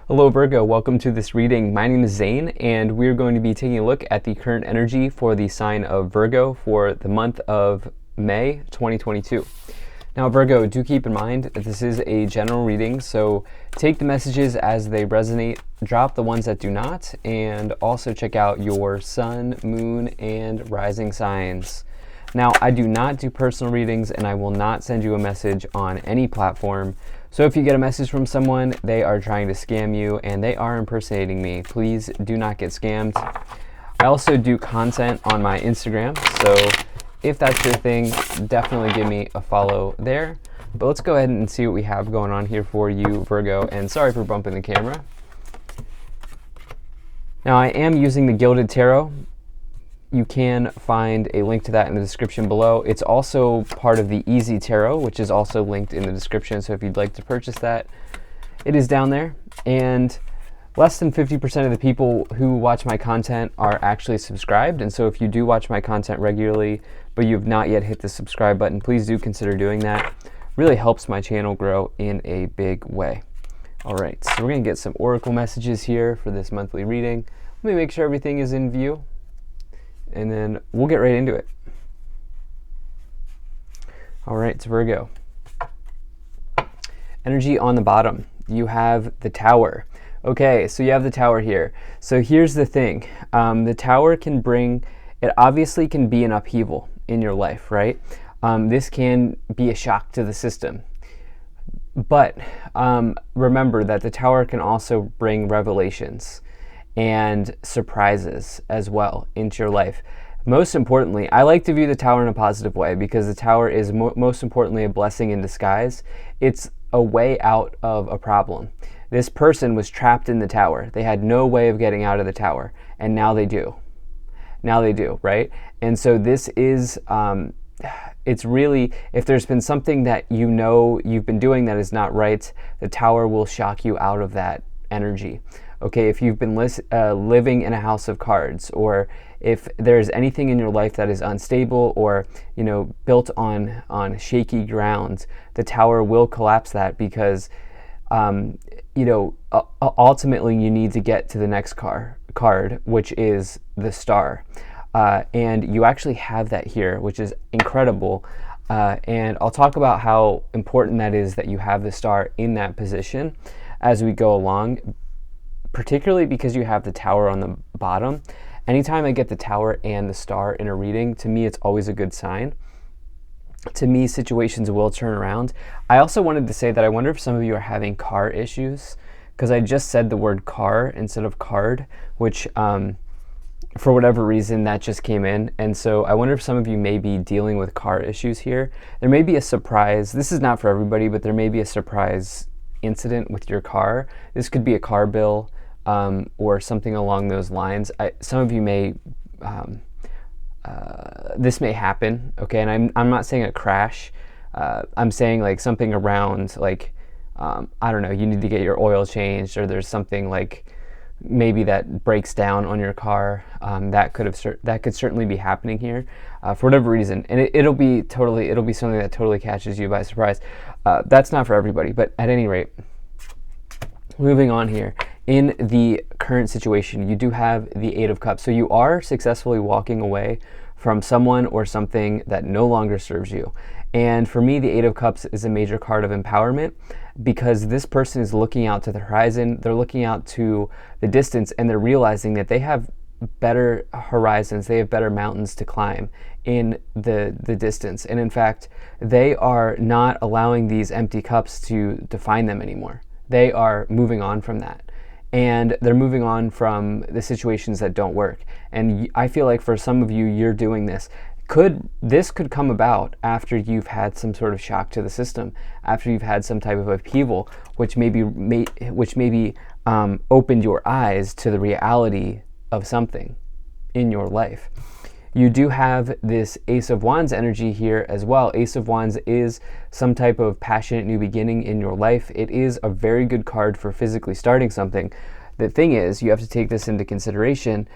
Hello Virgo, welcome to this reading. My name is Zane and we're going to be taking a look at the current energy for the sign of Virgo for the month of May 2022. Now Virgo, do keep in mind that this is a general reading, so take the messages as they resonate, drop the ones that do not, and also check out your sun, moon, and rising signs. Now, I do not do personal readings and I will not send you a message on any platform. So if you get a message from someone, they are trying to scam you and they are impersonating me. Please do not get scammed. I also do content on my Instagram, so if that's your thing, definitely give me a follow there. But let's go ahead and see what we have going on here for you, Virgo, and sorry for bumping the camera. Now, I am using the Gilded Tarot. You can find a link to that in the description below. It's also part of the Easy Tarot, which is also linked in the description, so if you'd like to purchase that, it is down there. And less than 50% of the people who watch my content are actually subscribed, and so if you do watch my content regularly, but you've not yet hit the subscribe button, please do consider doing that. Really helps my channel grow in a big way. All right, so we're gonna get some oracle messages here for this monthly reading. Let me make sure everything is in view, and then we'll get right into it. All right, it's Virgo. Energy on the bottom, you have the Tower. Okay, so you have the Tower here. So here's the thing. The Tower can bring, it obviously can be an upheaval in your life, right? This can be a shock to the system. But remember that the Tower can also bring revelations and surprises as well into your life. Most importantly, I like to view the Tower in a positive way because the Tower is most importantly a blessing in disguise. It's a way out of a problem. This person was trapped in the Tower. They had no way of getting out of the Tower, and now they do. Now they do, right? And so this is, it's really, if there's been something that you know you've been doing that is not right, the Tower will shock you out of that energy. Okay, if you've been living in a house of cards, or if there's anything in your life that is unstable or, you know, built on shaky ground, the Tower will collapse that because, you know, ultimately you need to get to the next card, which is the Star. And you actually have that here, which is incredible. And I'll talk about how important that is that you have the Star in that position as we go along, particularly because you have the Tower on the bottom. Anytime I get the Tower and the Star in a reading, to me, it's always a good sign. To me, situations will turn around. I also wanted to say that I wonder if some of you are having car issues, because I just said the word car instead of card, which for whatever reason that just came in. And so I wonder if some of you may be dealing with car issues here. There may be a surprise. This is not for everybody, but there may be a surprise incident with your car. This could be a car bill or something along those lines. Some of you may, this may happen, okay? And I'm not saying a crash. I'm saying like something around like, I don't know, you need to get your oil changed, or there's something like maybe that breaks down on your car. That could certainly be happening here for whatever reason, and it'll be something that totally catches you by surprise. That's not for everybody, but at any rate, moving on here. In the current situation, you do have the Eight of Cups, so you are successfully walking away from someone or something that no longer serves you. And for me, the Eight of Cups is a major card of empowerment because this person is looking out to the horizon, they're looking out to the distance, and they're realizing that they have better horizons, they have better mountains to climb in the distance. And in fact, they are not allowing these empty cups to define them anymore. They are moving on from that. And they're moving on from the situations that don't work. And I feel like for some of you, you're doing this. This could come about after you've had some sort of shock to the system, after you've had some type of upheaval, which maybe opened your eyes to the reality of something in your life. You do have this Ace of Wands energy here as well. Ace of Wands is some type of passionate new beginning in your life. It is a very good card for physically starting something. The thing is, you have to take this into consideration.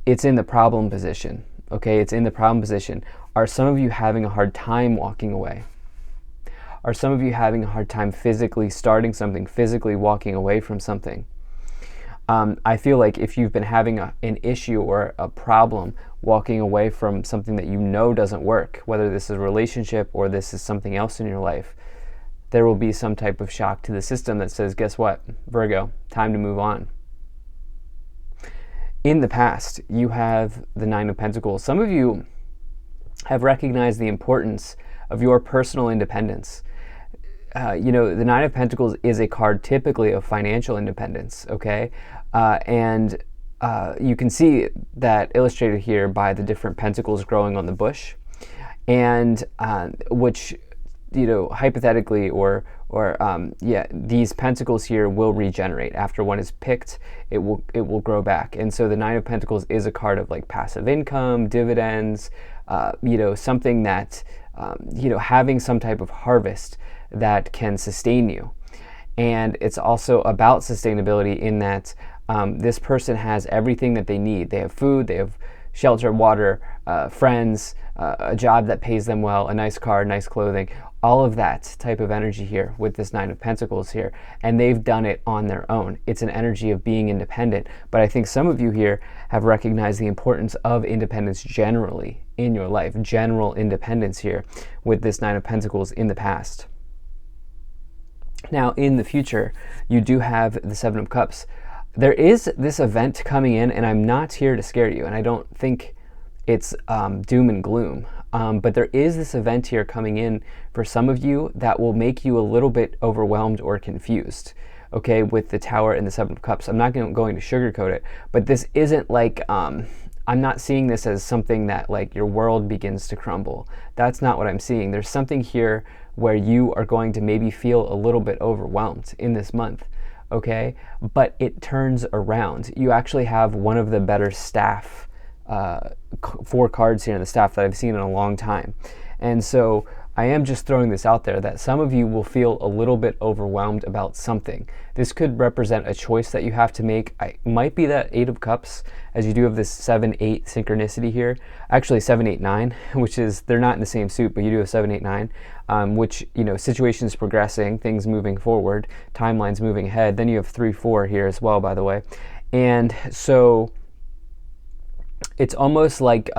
It's in the problem position, okay? It's in the problem position. Are some of you having a hard time walking away? Are some of you having a hard time physically starting something, physically walking away from something? I feel like if you've been having an issue or a problem walking away from something that you know doesn't work, whether this is a relationship or this is something else in your life, there will be some type of shock to the system that says, guess what, Virgo, time to move on. In the past, you have the Nine of Pentacles. Some of you have recognized the importance of your personal independence. The Nine of Pentacles is a card typically of financial independence, okay? And you can see that illustrated here by the different pentacles growing on the bush, and which, hypothetically these pentacles here will regenerate. After one is picked, it will grow back. And so the Nine of Pentacles is a card of like passive income, dividends, something that, having some type of harvest that can sustain you. And it's also about sustainability in that this person has everything that they need. They have food, they have shelter, water, friends, a job that pays them well, a nice car, nice clothing, all of that type of energy here with this Nine of Pentacles here. And they've done it on their own. It's an energy of being independent. But I think some of you here have recognized the importance of independence generally in your life, general independence here with this Nine of Pentacles in the past. Now, in the future, you do have the Seven of Cups. There is this event coming in, and I'm not here to scare you, and I don't think it's doom and gloom, but there is this event here coming in for some of you that will make you a little bit overwhelmed or confused, okay, with the Tower and the Seven of Cups. I'm not going to sugarcoat it, but this isn't like, I'm not seeing this as something that like your world begins to crumble. That's not what I'm seeing. There's something here where you are going to maybe feel a little bit overwhelmed in this month. Okay, but it turns around. You actually have one of the better staff, 4 cards here in the staff that I've seen in a long time. And so I am just throwing this out there that some of you will feel a little bit overwhelmed about something. This could represent a choice that you have to make. It might be that 8 of Cups, as you do have this 7-8 synchronicity here. Actually 7-8-9, which is, they're not in the same suit, but you do have 7-8-9, which, situations progressing, things moving forward, timelines moving ahead. Then you have 3-4 here as well, by the way. And so it's almost like,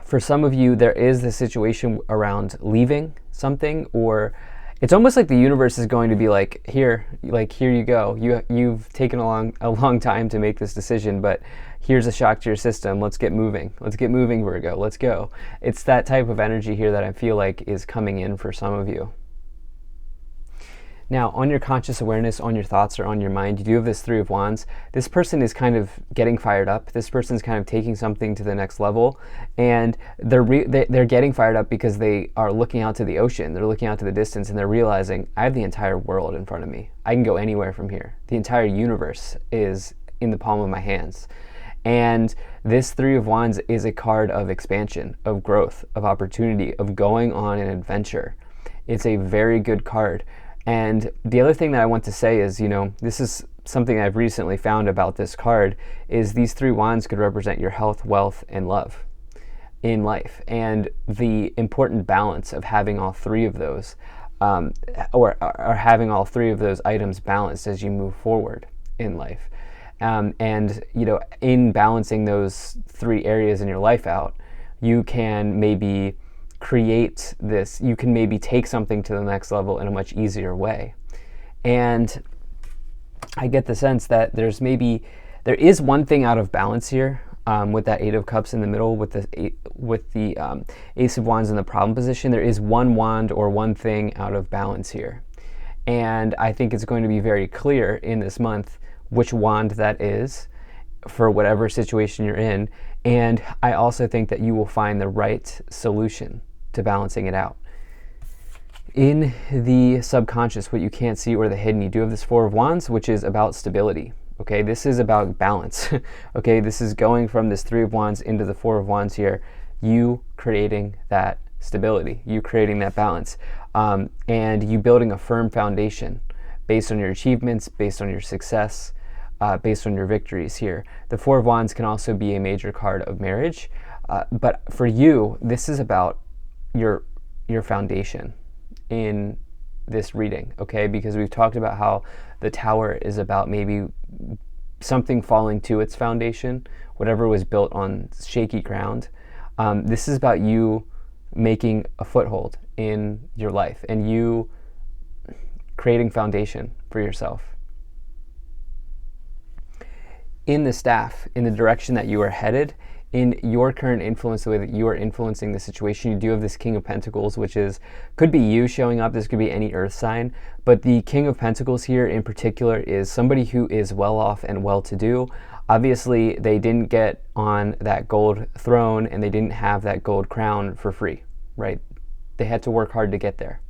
for some of you, there is this situation around leaving something, or it's almost like the universe is going to be like, here you go. You've taken a long time to make this decision, but here's a shock to your system. Let's get moving. Let's get moving, Virgo. Let's go. It's that type of energy here that I feel like is coming in for some of you. Now, on your conscious awareness, on your thoughts, or on your mind, you do have this 3 of Wands. This person is kind of getting fired up. This person's kind of taking something to the next level, and they're getting fired up because they are looking out to the ocean. They're looking out to the distance, and they're realizing, I have the entire world in front of me. I can go anywhere from here. The entire universe is in the palm of my hands. And this 3 of Wands is a card of expansion, of growth, of opportunity, of going on an adventure. It's a very good card. And the other thing that I want to say is, this is something I've recently found about this card, is these 3 wands could represent your health, wealth, and love in life. And the important balance of having all 3 of those, or having all 3 of those items balanced as you move forward in life. And, in balancing those 3 areas in your life out, you can maybe create this, you can maybe take something to the next level in a much easier way. And I get the sense that there is one thing out of balance here, with that 8 of Cups in the middle, with the Ace of Wands in the problem position. There is one wand or one thing out of balance here. And I think it's going to be very clear in this month which wand that is for whatever situation you're in. And I also think that you will find the right solution to balancing it out. In the subconscious, what you can't see, or the hidden, you do have this 4 of Wands, which is about stability. Okay, this is about balance. Okay, this is going from this 3 of Wands into the 4 of Wands here. You creating that stability, you creating that balance, and you building a firm foundation based on your achievements, based on your success, based on your victories here. The 4 of Wands can also be a major card of marriage, but for you, this is about your foundation in this reading, okay? Because we've talked about how the Tower is about maybe something falling to its foundation, whatever was built on shaky ground. This is about you making a foothold in your life and you creating foundation for yourself. In the staff, in the direction that you are headed, in your current influence, the way that you are influencing the situation, you do have this King of Pentacles, which could be you showing up. This could be any earth sign, but the King of Pentacles here in particular is somebody who is well off and well-to-do. Obviously, they didn't get on that gold throne and they didn't have that gold crown for free, right? They had to work hard to get there.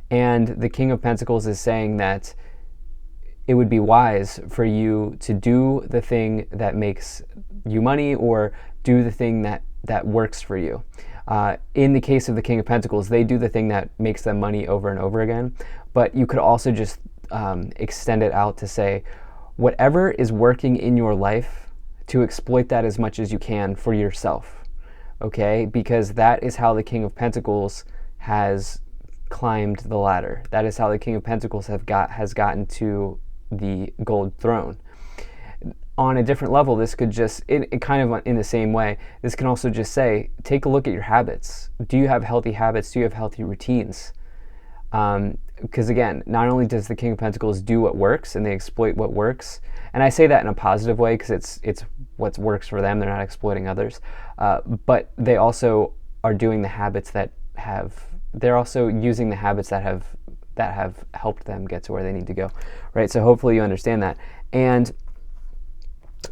And the King of Pentacles is saying that it would be wise for you to do the thing that makes you money, or do the thing that works for you. In the case of the King of Pentacles, they do the thing that makes them money over and over again. But you could also just extend it out to say, whatever is working in your life, to exploit that as much as you can for yourself, okay? Because that is how the King of Pentacles has climbed the ladder. That is how the King of Pentacles has gotten to the gold throne. On a different level, this could just, it kind of in the same way, this can also just say, take a look at your habits. Do you have healthy habits? Do you have healthy routines? Because again, not only does the King of Pentacles do what works and they exploit what works, and I say that in a positive way because it's what works for them, they're not exploiting others, but they also are doing the habits they're also using the habits that have helped them get to where they need to go, right? So hopefully you understand that. And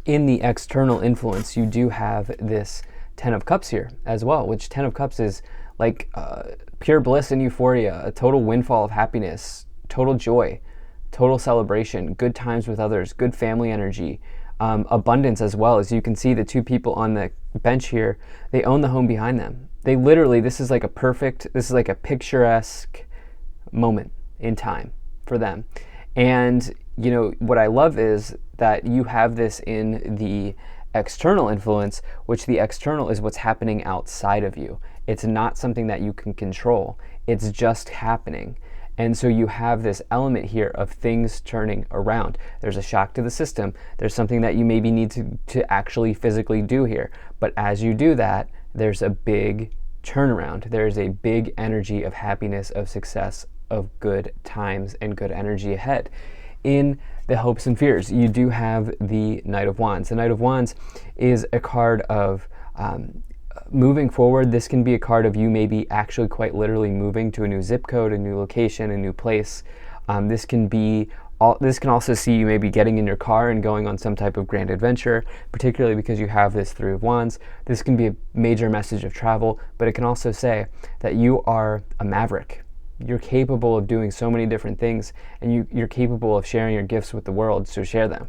in the external influence, you do have this Ten of Cups here as well, which Ten of Cups is like pure bliss and euphoria, a total windfall of happiness, total joy, total celebration, good times with others, good family energy, abundance as well. As you can see, the two people on the bench here, they own the home behind them. They literally, this is like a picturesque moment in time for them. And you know, what I love is that you have this in the external influence, which the external is what's happening outside of you. It's not something that you can control. It's just happening. And so you have this element here of things turning around. There's a shock to the system. There's something that you maybe need to actually physically do here. But as you do that, there's a big turnaround. There's a big energy of happiness, of success, of good times and good energy ahead. In the hopes and fears, you do have the Knight of Wands. The Knight of Wands is a card of moving forward. This can be a card of you maybe actually quite literally moving to a new zip code, a new location, a new place. This can also see you maybe getting in your car and going on some type of grand adventure, particularly because you have this Three of Wands. This can be a major message of travel, but it can also say that you are a maverick. You're capable of doing so many different things, and you're capable of sharing your gifts with the world, so share them.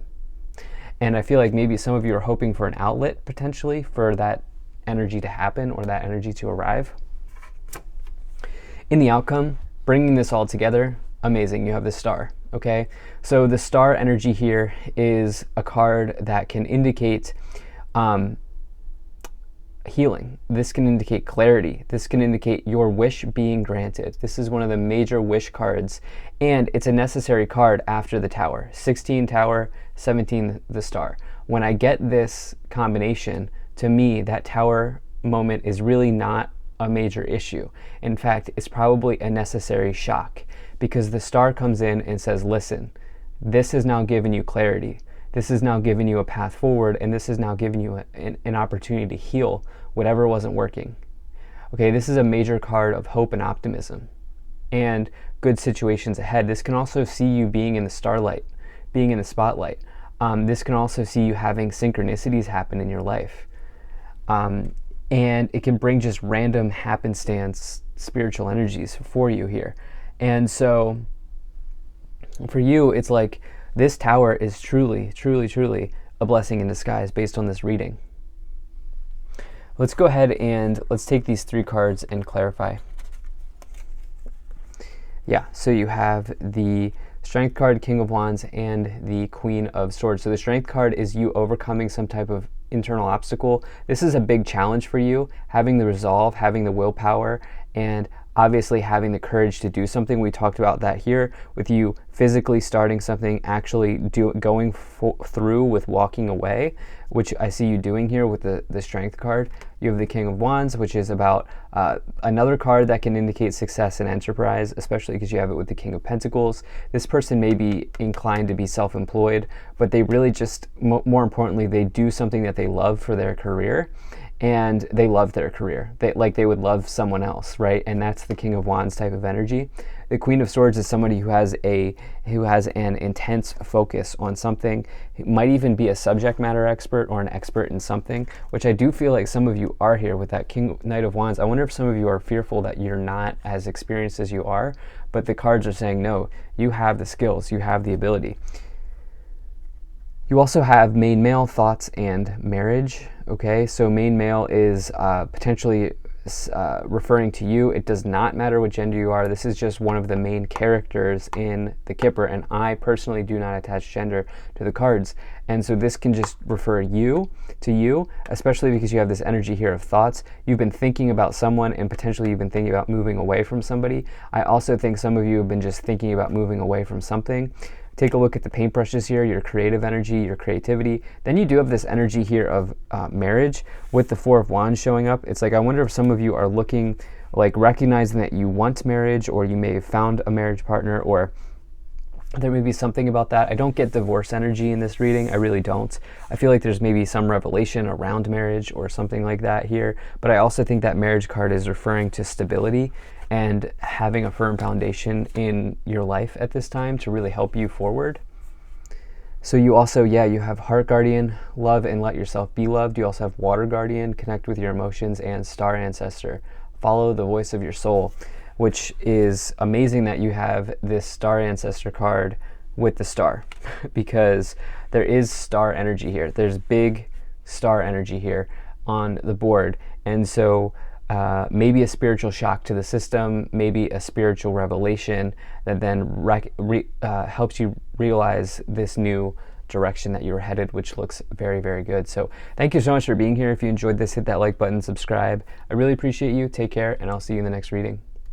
And I feel like maybe some of you are hoping for an outlet, potentially, for that energy to happen or that energy to arrive. In the outcome, bringing this all together, amazing, you have the Star, okay? So the Star energy here is a card that can indicate healing. This can indicate clarity. This can indicate your wish being granted. This is one of the major wish cards, and it's a necessary card after the Tower. 16 Tower, 17 the Star. When I get this combination, to me, that Tower moment is really not a major issue. In fact, it's probably a necessary shock, because the Star comes in and says, listen, this has now given you clarity. This has now given you a path forward, and this has now given you an opportunity to heal whatever wasn't working. Okay, this is a major card of hope and optimism and good situations ahead. This can also see you being in the starlight, being in the spotlight. This can also see you having synchronicities happen in your life. And it can bring just random happenstance spiritual energies for you here. And so for you, it's like this Tower is truly, truly, truly a blessing in disguise based on this reading. Let's go ahead and let's take these three cards and clarify. Yeah, so you have the Strength card, King of Wands, and the Queen of Swords. So the Strength card is you overcoming some type of internal obstacle. This is a big challenge for you, having the resolve, having the willpower, and obviously having the courage to do something. We talked about that here with you physically starting something, actually going through with walking away, which I see you doing here with the Strength card. You have the King of Wands, which is about another card that can indicate success and enterprise, especially because you have it with the King of Pentacles. This person may be inclined to be self-employed, but they really just, more importantly, they do something that they love for their career. And they love their career. They would love someone else, right? And that's the King of Wands type of energy. The Queen of Swords is somebody who has an intense focus on something. It might even be a subject matter expert or an expert in something, which I do feel like some of you are here with that Knight of Wands. I wonder if some of you are fearful that you're not as experienced as you are, but the cards are saying, no, you have the skills, you have the ability. You also have main male, thoughts, and marriage. Okay, so main male is potentially referring to you. It does not matter what gender you are. This is just one of the main characters in the Kipper, and I personally do not attach gender to the cards. And so this can just refer to you, especially because you have this energy here of thoughts. You've been thinking about someone, and potentially you've been thinking about moving away from somebody. I also think some of you have been just thinking about moving away from something. Take a look at the paintbrushes here, your creative energy, your creativity. Then you do have this energy here of marriage with the Four of Wands showing up. It's like, I wonder if some of you are looking, like recognizing that you want marriage, or you may have found a marriage partner, or there may be something about that. I don't get divorce energy in this reading. I really don't. I feel like there's maybe some revelation around marriage or something like that here. But I also think that marriage card is referring to stability and having a firm foundation in your life at this time to really help you forward. So you also, you have Heart Guardian, love and let yourself be loved. You also have Water Guardian, connect with your emotions, and Star Ancestor, follow the voice of your soul, which is amazing that you have this Star Ancestor card with the star because there is star energy here. There's big star energy here on the board. And so maybe a spiritual shock to the system, maybe a spiritual revelation that then helps you realize this new direction that you're headed, which looks very, very good. So thank you so much for being here. If you enjoyed this, hit that like button, subscribe. I really appreciate you. Take care, and I'll see you in the next reading.